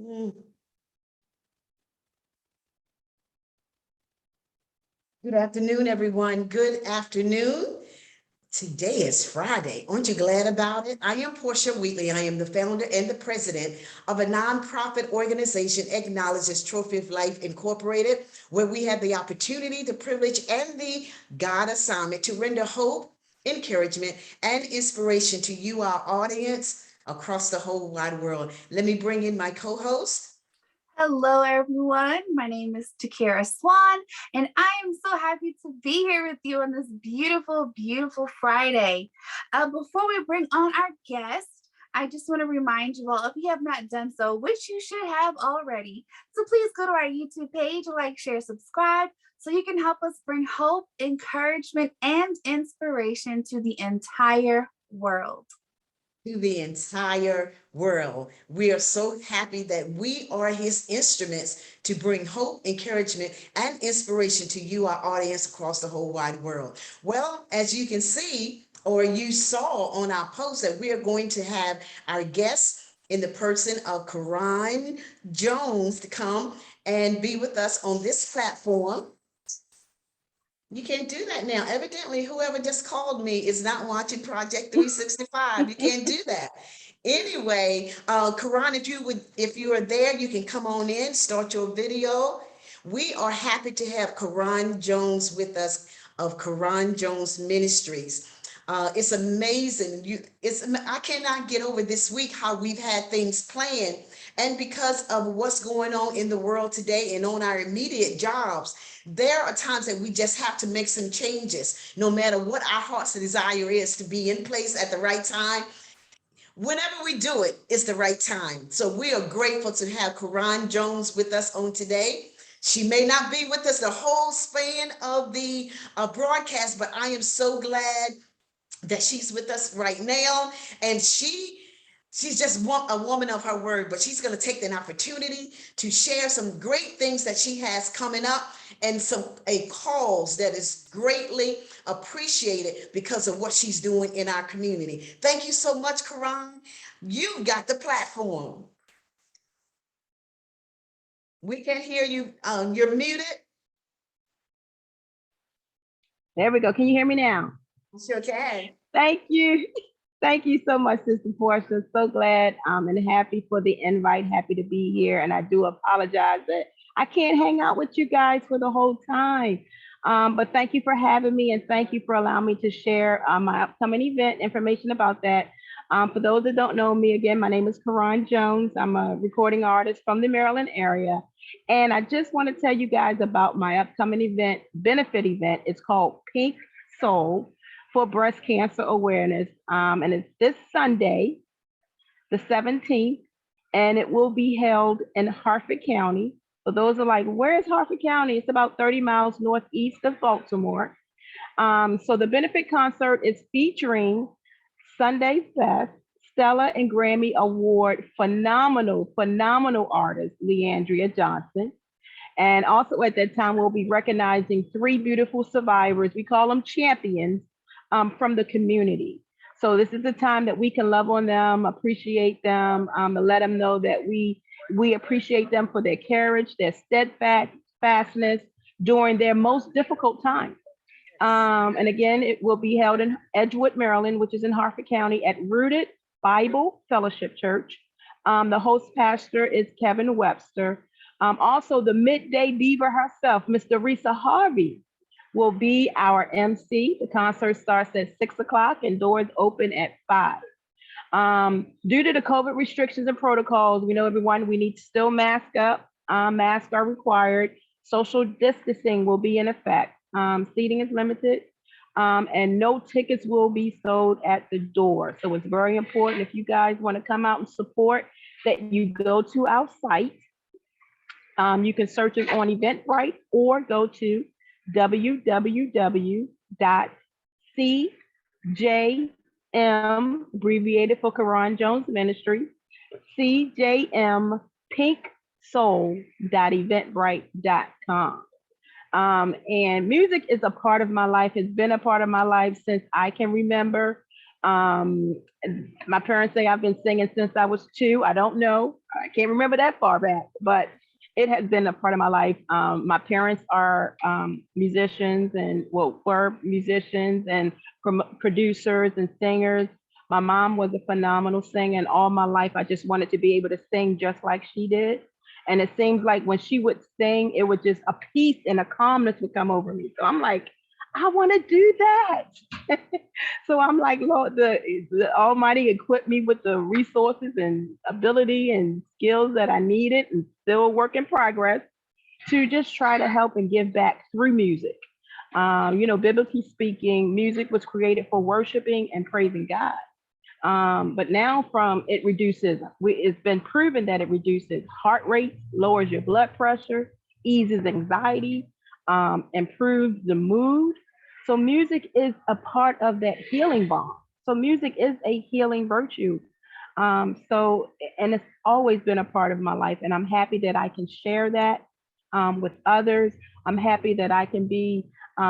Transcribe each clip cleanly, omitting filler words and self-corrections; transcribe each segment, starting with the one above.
Mm. Good afternoon, everyone. Good afternoon. Today is Friday. Aren't you glad about it? I am Portia Wheatley. I am the founder and the president of a nonprofit organization acknowledged as Trophy of Life Incorporated, where we have the opportunity, the privilege, and the God assignment to render hope, encouragement, and inspiration to you, our audience, across the whole wide world. Let me bring in my co-host. Hello, everyone. My name is Takira Swan, and I am so happy to be here with you on this beautiful, beautiful Friday. Before we bring on our guest, I just want to remind you all, if you have not done so, which you should have already, so please go to our YouTube page, like, share, subscribe, so you can help us bring hope, encouragement, and inspiration to the entire world. To the entire world. We are so happy that we are his instruments to bring hope, encouragement, and inspiration to you, our audience across the whole wide world. Well, as you can see, or you saw on our post, that we are going to have our guests in the person of Carronne Jones to come and be with us on this platform. You can't do that now. Evidently, whoever just called me is not watching Project 365. You can't do that. Anyway, Carronne, if you are there, you can come on in, start your video. We are happy to have Carronne Jones with us of Carronne Jones Ministries. It's amazing. I cannot get over this week how we've had things planned. And because of what's going on in the world today and on our immediate jobs, there are times that we just have to make some changes, no matter what our heart's desire is to be in place at the right time. Whenever we do it, it's the right time. So we are grateful to have Carronne Jones with us on today. She may not be with us the whole span of the broadcast, but I am so glad that she's with us right now. And she's just a woman of her word, but she's going to take an opportunity to share some great things that she has coming up, and a cause that is greatly appreciated because of what she's doing in our community. Thank you so much, Carronne. You've got the platform. We can't hear you. You're muted. There we go. Can you hear me now? Sure can. Thank you. Thank you so much, Sister Portia. So glad and happy for the invite. Happy to be here. And I do apologize that I can't hang out with you guys for the whole time. But thank you for having me, and thank you for allowing me to share my upcoming event information about that. For those that don't know me, again, my name is Carronne Jones. I'm a recording artist from the Maryland area. And I just want to tell you guys about my upcoming benefit event. It's called Pink Soul for Breast Cancer Awareness. And it's this Sunday, the 17th, and it will be held in Harford County. For those who are like, where is Harford County? It's about 30 miles northeast of Baltimore. So the benefit concert is featuring Sunday Best, Stella and Grammy Award phenomenal artist, Leandria Johnson. And also at that time, we'll be recognizing 3 beautiful survivors. We call them champions from the community. So this is the time that we can love on them, appreciate them, and let them know that we appreciate them for their courage, their steadfastness during their most difficult time. And again, it will be held in Edgewood, Maryland, which is in Harford County, at Rooted Bible Fellowship Church. The host pastor is Kevin Webster. Also, the midday diva herself, Miss Dorisa Harvey, will be our MC. The concert starts at 6 o'clock and doors open at 5. Due to the COVID restrictions and protocols, we know everyone, we need to still mask up. Masks are required. Social distancing will be in effect. Seating is limited, and no tickets will be sold at the door. So it's very important, if you guys want to come out and support, that you go to our site. You can search it on Eventbrite or go to www.CJM, abbreviated for Carronne Jones Ministry, CJMPinkSoul.eventbrite.com. And music is a part of my life, has been a part of my life since I can remember. My parents say I've been singing since I was 2. I don't know. I can't remember that far back, but it has been a part of my life. My parents are musicians and well, were musicians and producers and singers. My mom was a phenomenal singer, and all my life I just wanted to be able to sing just like she did. And it seems like when she would sing, it would just a peace and a calmness would come over me. So I'm like, I want to do that. So I'm like, Lord, the Almighty equipped me with the resources and ability and skills that I needed, and still a work in progress, to just try to help and give back through music. Biblically speaking, music was created for worshiping and praising God. But now from it reduces, it's been proven that it reduces heart rate, lowers your blood pressure, eases anxiety, improves the mood. So music is a part of that healing balm. So music is a healing virtue. And it's always been a part of my life. And I'm happy that I can share that with others. I'm happy that I can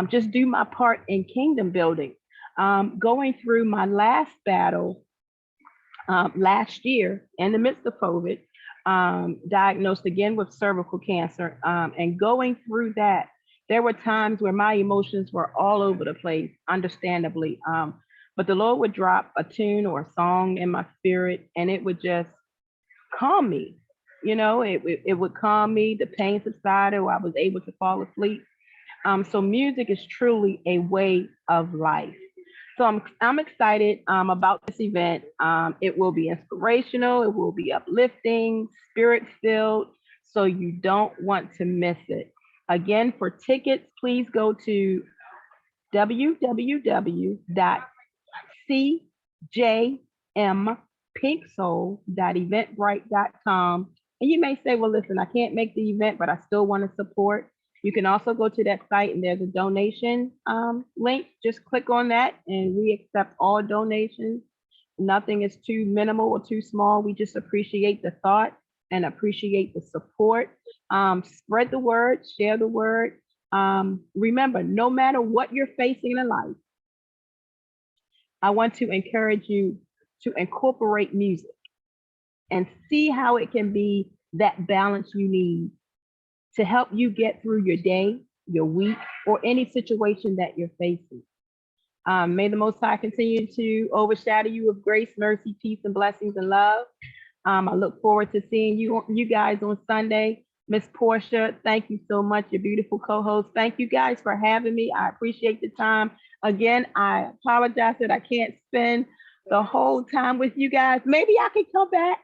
just do my part in kingdom building. Going through my last battle last year in the midst of COVID, diagnosed again with cervical cancer. And going through that, there were times where my emotions were all over the place, understandably. But the Lord would drop a tune or a song in my spirit, and it would just calm me. It would calm me. The pain subsided, or I was able to fall asleep. So music is truly a way of life. So I'm excited about this event. It will be inspirational. It will be uplifting, spirit filled. So you don't want to miss it. Again, for tickets, please go to www.cjmpinksoul.eventbrite.com. And you may say, well, listen, I can't make the event, but I still want to support. You can also go to that site and there's a donation link. Just click on that and we accept all donations. Nothing is too minimal or too small. We just appreciate the thought and appreciate the support. Spread the word, share the word. Remember, no matter what you're facing in life, I want to encourage you to incorporate music and see how it can be that balance you need to help you get through your day, your week, or any situation that you're facing. May the Most High continue to overshadow you with grace, mercy, peace, and blessings and love. I look forward to seeing you guys on Sunday. Miss Portia, thank you so much, your beautiful co-host. Thank you guys for having me. I appreciate the time. Again, I apologize that I can't spend the whole time with you guys. Maybe I can come back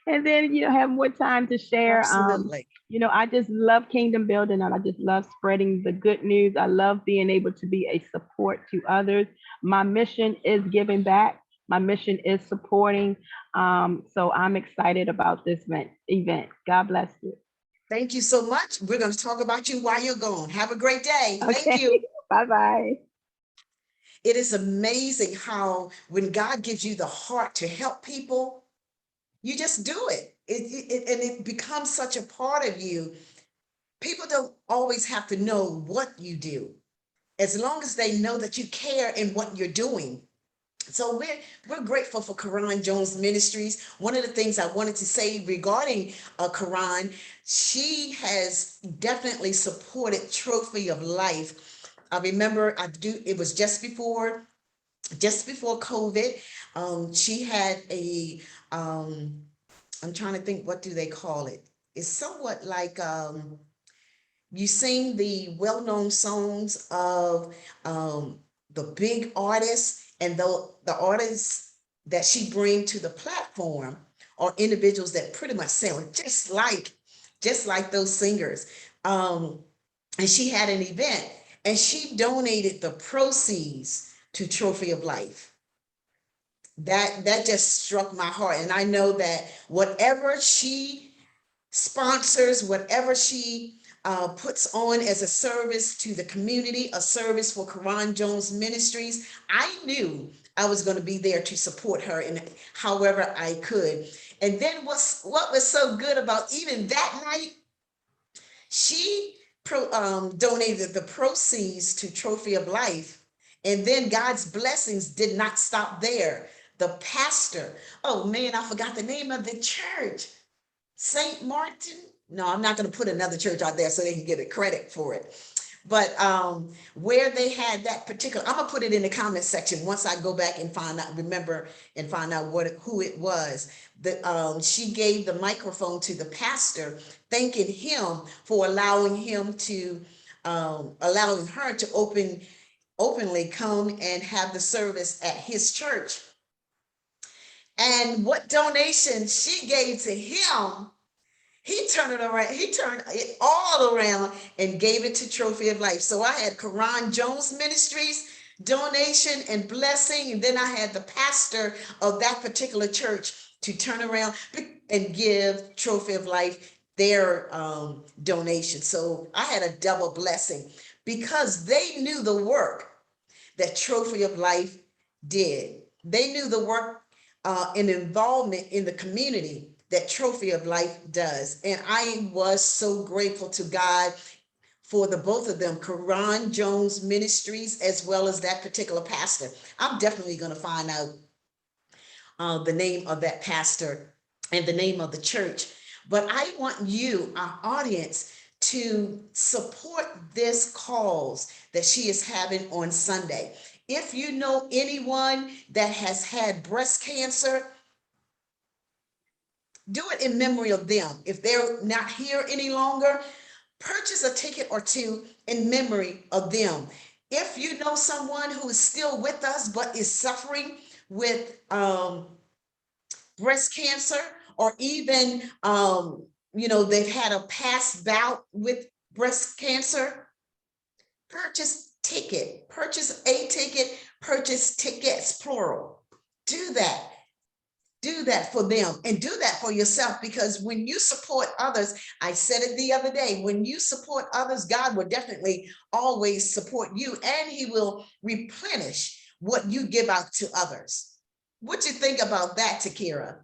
and then have more time to share. Absolutely. I just love kingdom building, and I just love spreading the good news. I love being able to be a support to others. My mission is giving back. My mission is supporting. So I'm excited about this event. God bless you. Thank you so much. We're going to talk about you while you're gone. Have a great day. Thank Okay. you. Bye-bye. It is amazing how when God gives you the heart to help people, you just do it. And it becomes such a part of you. People don't always have to know what you do, as long as they know that you care in what you're doing. So we're grateful for Carronne Jones Ministries. One of the things I wanted to say regarding Carronne, she has definitely supported Trophy of Life. I remember it was just before COVID. She had I'm trying to think, what do they call it? It's somewhat like you sing the well-known songs of the big artists, and the artists that she bring to the platform are individuals that pretty much sound just like those singers. Um, and she had an event, and she donated the proceeds to Trophy of Life. That just struck my heart, and I know that whatever she sponsors, whatever she puts on as a service to the community, a service for Carronne Jones Ministries, I knew I was going to be there to support her in however I could. And then what was so good about even that night, she donated the proceeds to Trophy of Life. And then God's blessings did not stop there. The pastor, oh man, I forgot the name of the church. St. Martin. No, I'm not going to put another church out there so they can get a credit for it. But where they had that particular, I'm gonna put it in the comment section once I go back and remember and find out who it was. She gave the microphone to the pastor, thanking him for allowing her to openly come and have the service at his church. And what donation she gave to him, he turned it around, he turned it all around and gave it to Trophy of Life. So I had Carronne Jones Ministries donation and blessing, and then I had the pastor of that particular church to turn around and give Trophy of Life their donation. So I had a double blessing because they knew the work that Trophy of Life did. They knew the work and involvement in the community that Trophy of Life does. And I was so grateful to God for the both of them, Carronne Jones Ministries, as well as that particular pastor. I'm definitely going to find out the name of that pastor and the name of the church. But I want you, our audience, to support this cause that she is having on Sunday. If you know anyone that has had breast cancer, do it in memory of them. If they're not here any longer, purchase a ticket or two in memory of them. If you know someone who is still with us but is suffering with breast cancer, or even they've had a past bout with breast cancer, purchase a ticket, purchase tickets, plural. Do that. Do that for them and do that for yourself, because when you support others, I said it the other day, when you support others, God will definitely always support you, and he will replenish what you give out to others. What you think about that, Takira?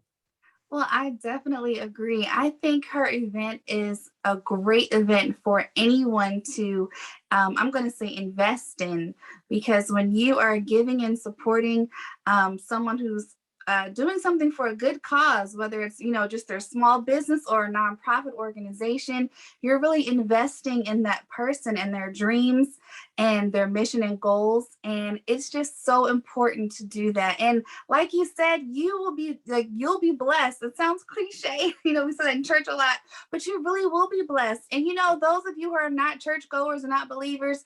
Well, I definitely agree. I think her event is a great event for anyone to, I'm going to say, invest in, because when you are giving and supporting someone who's doing something for a good cause, whether it's, just their small business or a nonprofit organization, you're really investing in that person and their dreams and their mission and goals. And it's just so important to do that. And like you said, you'll be blessed. It sounds cliche, we say that in church a lot, but you really will be blessed. And those of you who are not churchgoers and not believers,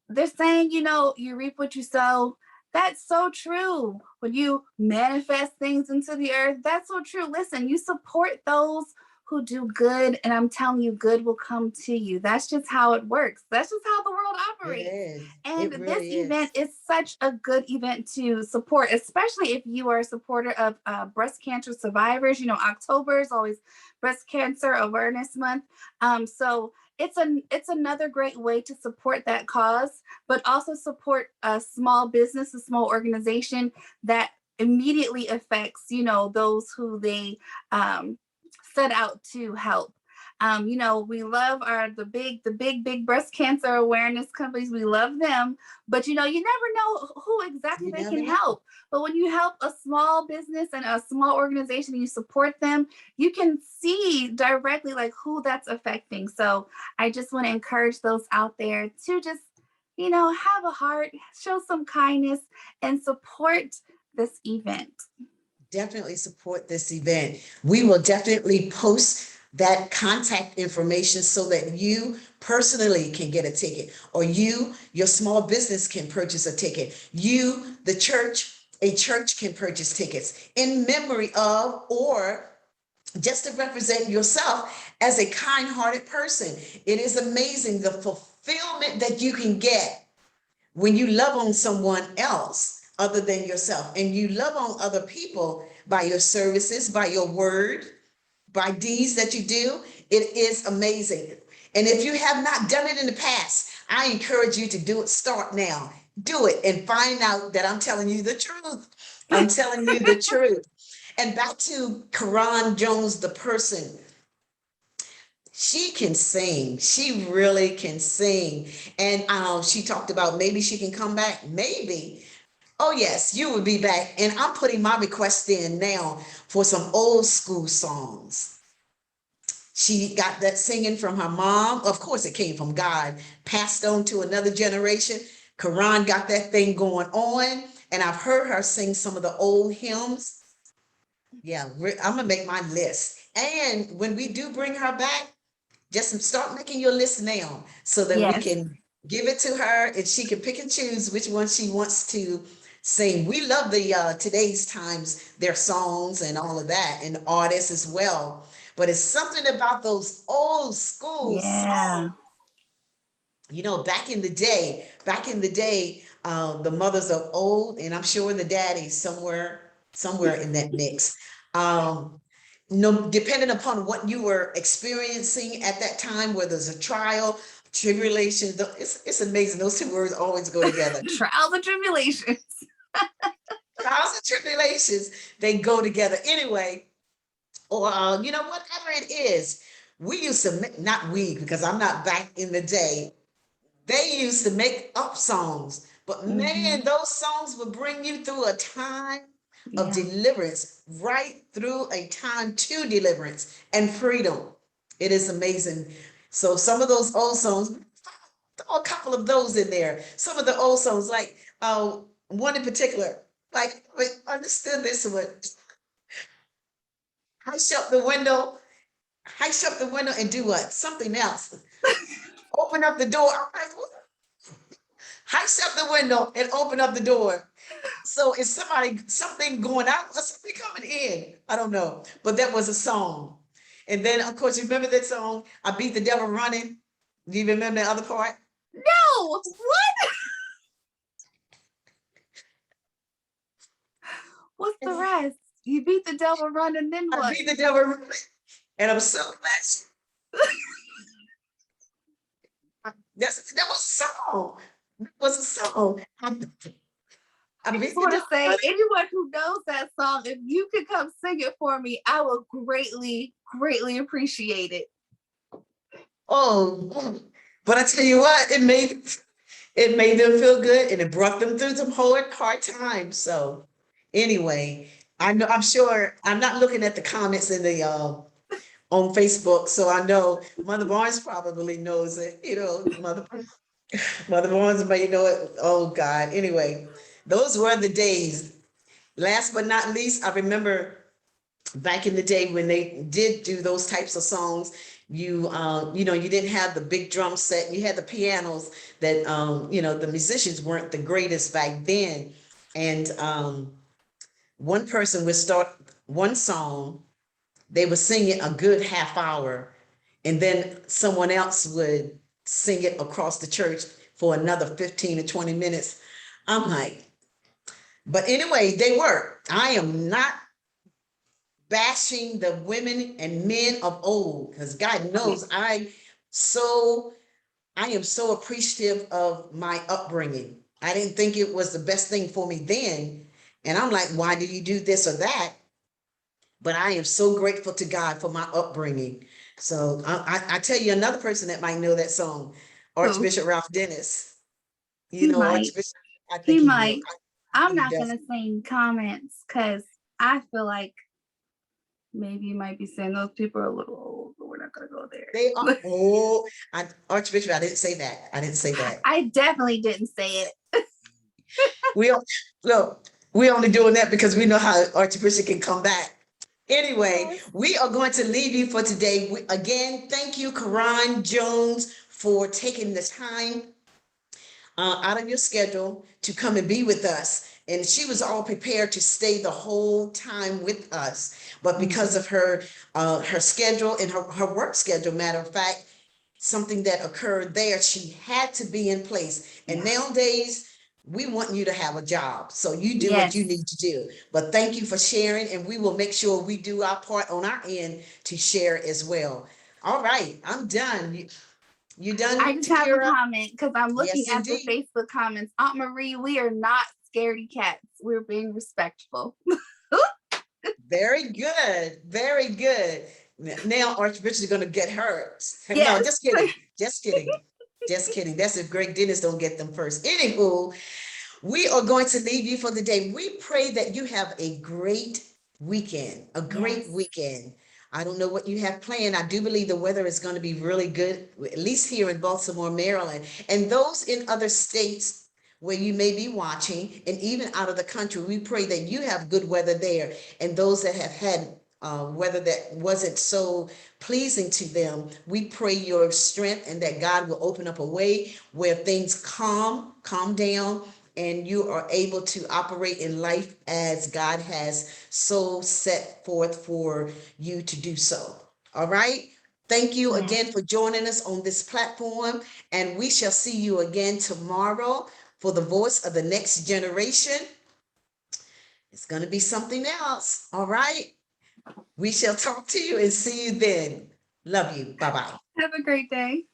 they're saying, you reap what you sow. That's so true. When you manifest things into the earth, that's so true. Listen, you support those who do good, and I'm telling you, good will come to you. That's just how it works. That's just how the world operates. And It this really event is. is such a good event to support, especially if you are a supporter of breast cancer survivors. October is always Breast Cancer Awareness Month. So it's another great way to support that cause, but also support a small business, a small organization that immediately affects, those who they set out to help. We love the big breast cancer awareness companies. We love them, but you never know who exactly You they never can know. help. But when you help a small business and a small organization and you support them, you can see directly like who that's affecting. So I just want to encourage those out there to just, have a heart, show some kindness, and support this event. Definitely support this event. We will definitely post that contact information so that you personally can get a ticket, or your small business can purchase a ticket. A church can purchase tickets in memory of, or just to represent yourself as a kind-hearted person. It is amazing the fulfillment that you can get when you love on someone else other than yourself, and you love on other people by your services, by your word, by deeds that you do. It is amazing. And if you have not done it in the past, I encourage you to do it. Start now. Do it and find out that I'm telling you the truth. I'm telling you the truth. And back to Carronne Jones, the person. She can sing. She really can sing. And she talked about maybe she can come back. Maybe. Oh, yes, you will be back. And I'm putting my request in now for some old school songs. She got that singing from her mom. Of course, it came from God, passed on to another generation. Carronne got that thing going on, and I've heard her sing some of the old hymns. Yeah, I'm gonna make my list. And when we do bring her back, just start making your list now so that we Yes. can give it to her and she can pick and choose which one she wants to sing. We love the today's times, their songs and all of that, and artists as well. But it's something about those old school Yeah. songs. Back in the day, the mothers of old, and I'm sure the daddies somewhere in that mix. Um, no, depending upon what you were experiencing at that time, whether it's a trial, tribulation, it's amazing. Those two words always go together. Trials and tribulations. Trials and tribulations, they go together anyway. Or whatever it is. We used to not we, because I'm not back in the day. They used to make up songs, but man, those songs would bring you through a time of Yeah. deliverance, right through a time to deliverance and freedom. It is amazing. So some of those old songs, throw a couple of those in there. Some of the old songs, like one in particular, like wait, understood this one. Hush up the window, hush up the window and do what? Something else. Open up the door. I'm like, what? Heist up the window and open up the door. So is something going out or something coming in? I don't know. But that was a song. And then, of course, you remember that song, I Beat the Devil Running? Do you remember the other part? No, what? What's the rest? You beat the devil running, then I what? beat the devil running. And I'm so glad. That was a song. That was a song. I I beat just the want to devil say, running. anyone who knows that song, if you could come sing it for me, I will greatly, greatly appreciate it. Oh, but I tell you what, it made them feel good and it brought them through some hard times. So anyway, I'm sure I'm not looking at the comments in the on Facebook, so I know Mother Barnes probably knows it. Mother Barnes may know it. Oh God. Anyway, those were the days. Last but not least, I remember back in the day when they did do those types of songs, you didn't have the big drum set, you had the pianos that the musicians weren't the greatest back then. And one person would start one song, they would sing it a good half hour, and then someone else would sing it across the church for another 15 to 20 minutes. I'm like, but anyway, they were. I am not bashing the women and men of old, because God knows I am so appreciative of my upbringing. I didn't think it was the best thing for me then. And I'm like, why did you do this or that? But I am so grateful to God for my upbringing. So I tell you another person that might know that song, Who? Archbishop Ralph Dennis. You He know, might. Archbishop, I He think he will. might. I'm He not does. gonna say any comments because I feel like maybe you might be saying those people are a little old, but we're not gonna go They are, there. Archbishop, I didn't say that. I didn't say that. I definitely didn't say it. We don't, look, we're only doing that because we know how Archbishop can come back. Anyway, Yes. we are going to leave you for today. Again, thank you, Carronne Jones, for taking the time out of your schedule to come and be with us. And she was all prepared to stay the whole time with us. But because of her schedule and her work schedule, matter of fact, something that occurred there, she had to be in place. And nowadays, we want you to have a job. So you do what you Yes. need to do. But thank you for sharing, and we will make sure we do our part on our end to share as well. All right, I'm done. You I done, just have a Takira? comment because I'm looking Yes, at the indeed. Facebook comments. Aunt Marie, we are not scaredy cats. We're being respectful. Very good. Very good. Now Archbishop is going to get hurt. No, Yes. just kidding. Just kidding. Just kidding. That's if Greg Dennis don't get them first. Anywho, we are going to leave you for the day. We pray that you have a great weekend, a great Yes. weekend. I don't know what you have planned. I do believe the weather is going to be really good, at least here in Baltimore, Maryland. And those in other states where you may be watching, and even out of the country, we pray that you have good weather there. And those that have had weather that wasn't so pleasing to them, we pray your strength and that God will open up a way where things calm down, and you are able to operate in life as God has so set forth for you to do so. All right. Thank you again for joining us on this platform, and we shall see you again tomorrow for the voice of the next generation. It's going to be something else. All right. We shall talk to you and see you then. Love you. Bye bye. Have a great day.